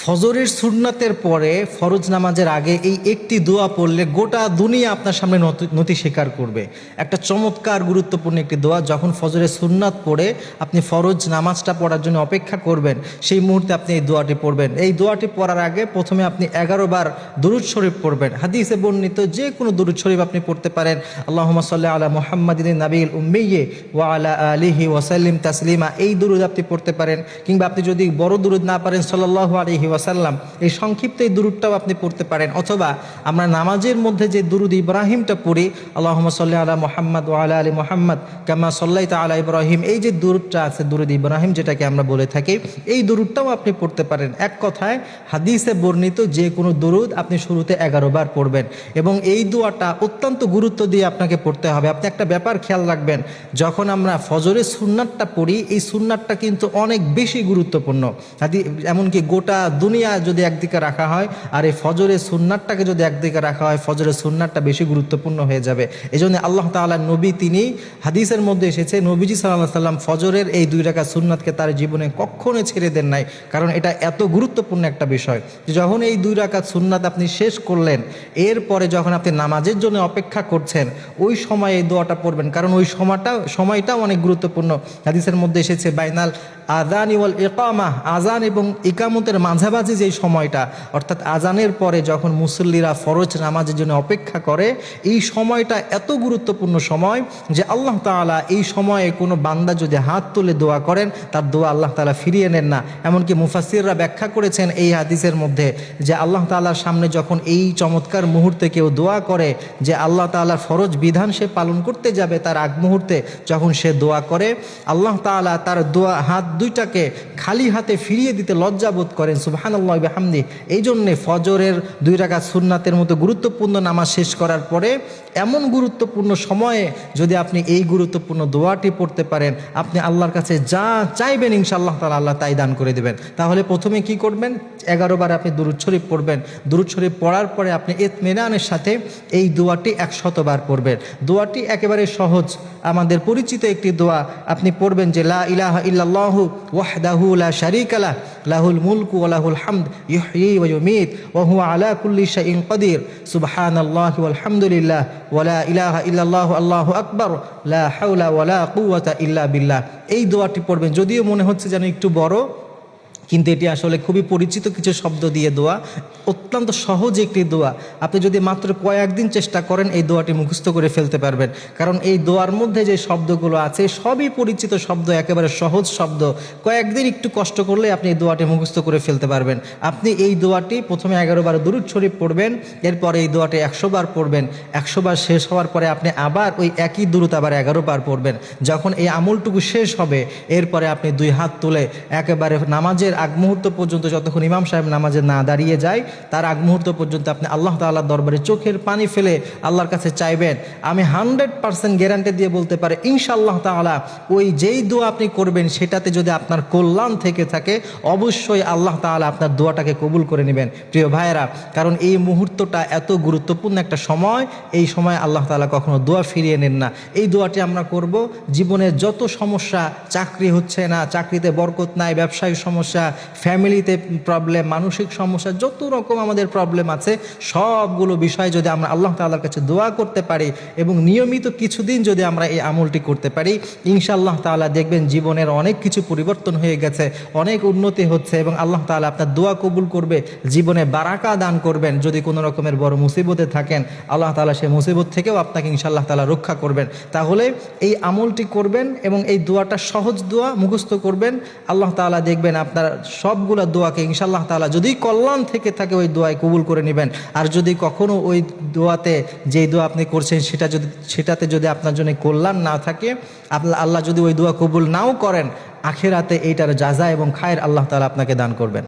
ফজরের সুন্নাতের পরে ফরজ নামাজের আগে এই একটি দোয়া পড়লে গোটা দুনিয়া আপনার সামনে নতি স্বীকার করবে। একটা চমৎকার গুরুত্বপূর্ণ একটি দোয়া। যখন ফজরের সুন্নাত পড়ে আপনি ফরজ নামাজটা পড়ার জন্য অপেক্ষা করবেন, সেই মুহূর্তে আপনি এই দোয়াটি পড়বেন। এই দোয়াটি পড়ার আগে প্রথমে আপনি 11 বার দুরূদ শরীফ পড়বেন। হাদিসে বর্ণিত যে কোনো দুরূদ শরীফ আপনি পড়তে পারেন। আল্লাহুম্মা সাল্লি আলা মুহাম্মাদিন নাবিয়িল উম্মিয়্যি ওয়া আলা আলিহি ওয়া সাল্লিম তাসলিমা, এই দুরূদ আপনি পড়তে পারেন। কিংবা আপনি যদি বড় দুরূদ না পারেন সাল্লাল্লাহু আলাইহি ওয়াসাল্লাম, এই সংক্ষিপ্ত এই দুরূদটাও আপনি পড়তে পারেন। অথবা আমরা নামাজের মধ্যে যে দুরূদ ইব্রাহিমটা পড়ি, আল্লাহুম্মা সাল্লি আলা মুহাম্মাদ ওয়া আলা আলি মুহাম্মাদ কামা সাল্লাইতা আলা ইব্রাহিম, এই যে দুরূদটা আছে দুরূদ ইব্রাহিম যেটাকে আমরা বলে থাকি, এই দুরূদটাও আপনি পড়তে পারেন। এক কথায় হাদিসে বর্ণিত যে কোনো দুরূদ আপনি শুরুতে 11 বার পড়বেন এবং এই দোয়াটা অত্যন্ত গুরুত্ব দিয়ে আপনাকে পড়তে হবে। আপনি একটা ব্যাপার খেয়াল রাখবেন, যখন আমরা ফজরের সুন্নাতটা পড়ি, এই সুন্নাতটা কিন্তু অনেক বেশি গুরুত্বপূর্ণ। এমনকি গোটা দুনিয়া যদি একদিকে রাখা হয় আর এই ফজরের সুন্নাতটাকে যদি একদিকে রাখা হয়, ফজরের সুন্নাতটা বেশি গুরুত্বপূর্ণ হয়ে যাবে। এই জন্য আল্লাহ তাআলা নবী, তিনি হাদিসের মধ্যে এসেছে নবীজি সাল্লাল্লাহু আলাইহি সাল্লাম ফজরের এই 2 রাকাত সুন্নাতকে তার জীবনে কখনো ছেড়ে দেন নাই, কারণ এটা এত গুরুত্বপূর্ণ একটা বিষয়। যখন এই 2 রাকাত সুন্নাত আপনি শেষ করলেন, এরপরে যখন আপনি নামাজের জন্য অপেক্ষা করছেন, ওই সময় এই দোয়াটা পড়বেন, কারণ ওই সময়টাও অনেক গুরুত্বপূর্ণ। হাদিসের মধ্যে এসেছে বাইনাল আযান ওয়াল ইকামা, আজান এবং ইকামতের মাঝামাঝি যেই সময়টা, অর্থাৎ আজানের পরে যখন মুসল্লিরা ফরজ নামাজের জন্য অপেক্ষা করে, এই সময়টা এত গুরুত্বপূর্ণ সময় যে আল্লাহ তাআলা এই সময়ে কোনো বান্দা যদি হাত তুলে দোয়া করেন, তার দোয়া আল্লাহ তাআলা ফিরিয়ে নেন না। এমনকি মুফাসসিররা ব্যাখ্যা করেছেন এই হাদিসের মধ্যে যে আল্লাহ তাআলার সামনে যখন এই চমৎকার মুহূর্তে কেউ দোয়া করে যে আল্লাহ তাআলার ফরজ বিধান সে পালন করতে যাবে, তার আগ মুহূর্তে যখন সে দোয়া করে, আল্লাহ তাআলা তার দোয়া হাত দুইটাকে খালি হাতে ফিরিয়ে দিতে লজ্জাবোধ করেন। সুবহানাল্লাহ ওয়া বিহামদি। এই জন্যে ফজরের 2 রাকাত সুন্নাতের মতো গুরুত্বপূর্ণ নামাজ শেষ করার পরে এমন গুরুত্বপূর্ণ সময়ে যদি আপনি এই গুরুত্বপূর্ণ দোয়াটি পড়তে পারেন, আপনি আল্লাহর কাছে যা চাইবেন ইনশাআল্লাহ তাআলা আল্লাহ তাই দান করে দেবেন। তাহলে প্রথমে কি করবেন? 11 বার আপনি দুরূদ শরীফ পড়বেন। দুরূদ শরীফ পড়ার পরে আপনি ইতমিনানের সাথে এই দোয়াটি 100 বার পড়বেন। দোয়াটি একেবারে সহজ, আমাদের পরিচিত একটি দোয়া। আপনি পড়বেন যে লা ইলাহা ইল্লাল্লাহু ওয়াহদাহু লা শারীকা লাহু লাহুল মুলকু ওয়া লাহুল হামদ ইহয়ী ওয়া ইউমীত ওয়া হুয়া আলা কুল্লি শাইইন কাদির সুবহানাল্লাহি ওয়াল হামদুলিল্লাহ ওয়া লা ইলাহা ইল্লাল্লাহু আল্লাহু আকবার লা হাওলা ওয়া লা কুওয়াতা ইল্লা বিল্লাহ। এই দোয়াটি পড়বেন। যদিও মনে হচ্ছে যেন একটু বড়, কিন্তু এটি আসলে খুবই পরিচিত কিছু শব্দ দিয়ে দোয়া, অত্যন্ত সহজ একটি দোয়া। আপনি যদি মাত্র কয়েকদিন চেষ্টা করেন এই দোয়াটি মুখস্থ করে ফেলতে পারবেন, কারণ এই দোয়ার মধ্যে যে শব্দগুলো আছে সবই পরিচিত শব্দ, একেবারে সহজ শব্দ। কয়েকদিন একটু কষ্ট করলে আপনি এই দোয়াটি মুখস্থ করে ফেলতে পারবেন। আপনি এই দোয়াটি প্রথমে 11 বার দুরূদ শরীফ পড়বেন, এরপরে এই দোয়াটি 100 বার পড়বেন। 100 বার শেষ হওয়ার পরে আপনি আবার ওই একই দুরূদ আবার 11 বার পড়বেন। যখন এই আমলটুকু শেষ হবে, এরপরে আপনি 2 হাত তুলে একেবারে নামাজের আগ মুহূর্ত পর্যন্ত, যতক্ষণ ইমাম সাহেব নামাজে না দাঁড়িয়ে যায় তার আগ মুহূর্ত পর্যন্ত আপনি আল্লাহ তাআলার দরবারে চোখের পানি ফেলে আল্লাহর কাছে চাইবেন। আমি 100% গ্যারান্টি দিয়ে বলতে পারি ইনশাআল্লাহ তাআলা ওই যেই দোয়া আপনি করবেন সেটাতে যদি আপনার কল্যাণ থেকে থাকে, অবশ্যই আল্লাহ তাআলা আপনার দোয়াটাকে কবুল করে নেবেন। প্রিয় ভাইয়েরা, কারণ এই মুহূর্তটা এত গুরুত্বপূর্ণ একটা সময়, এই সময় আল্লাহ তাআলা কখনো দোয়া ফিরিয়ে নেন না। এই দোয়াটি আমরা করব। জীবনের যত সমস্যা, চাকরি হচ্ছে না, চাকরিতে বরকত নাই, ব্যবসায়িক সমস্যা, ফ্যামিলিতে প্রবলেম, মানসিক সমস্যা, যত রকম আমাদের প্রবলেম আছে, সবগুলো বিষয় যদি আমরা আল্লাহ তাআলার কাছে দোয়া করতে পারি এবং নিয়মিত কিছুদিন যদি আমরা এই আমলটি করতে পারি, ইনশাআল্লাহ তাআলা দেখবেন জীবনের অনেক কিছু পরিবর্তন হয়ে গেছে, অনেক উন্নতি হচ্ছে এবং আল্লাহ তাআলা আপনার দোয়া কবুল করবে, জীবনে বারাকা দান করবেন। যদি কোনো রকমের বড় মুসিবতে থাকেন, আল্লাহ তাআলা সেই মুসিবত থেকেও আপনাকে ইনশাআল্লাহ তাআলা রক্ষা করবেন। তাহলে এই আমলটি করবেন এবং এই দোয়াটা সহজ দোয়া মুখস্থ করবেন। আল্লাহ তাআলা দেখবেন আপনার সবগুলো দোয়াকে ইনশাআল্লাহ তাআলা যদি কল্যাণ থেকে থাকে ওই দোয়ায় কবুল করে নেবেন। আর যদি কখনো ওই দোয়াতে, যেই দোয়া আপনি করছেন সেটাতে যদি আপনার জন্য কল্যাণ না থাকে, আল্লাহ যদি ওই দোয়া কবুল নাও করেন, আখিরাতে এইটার জাযা এবং খায়ের আল্লাহ তাআলা আপনাকে দান করবেন।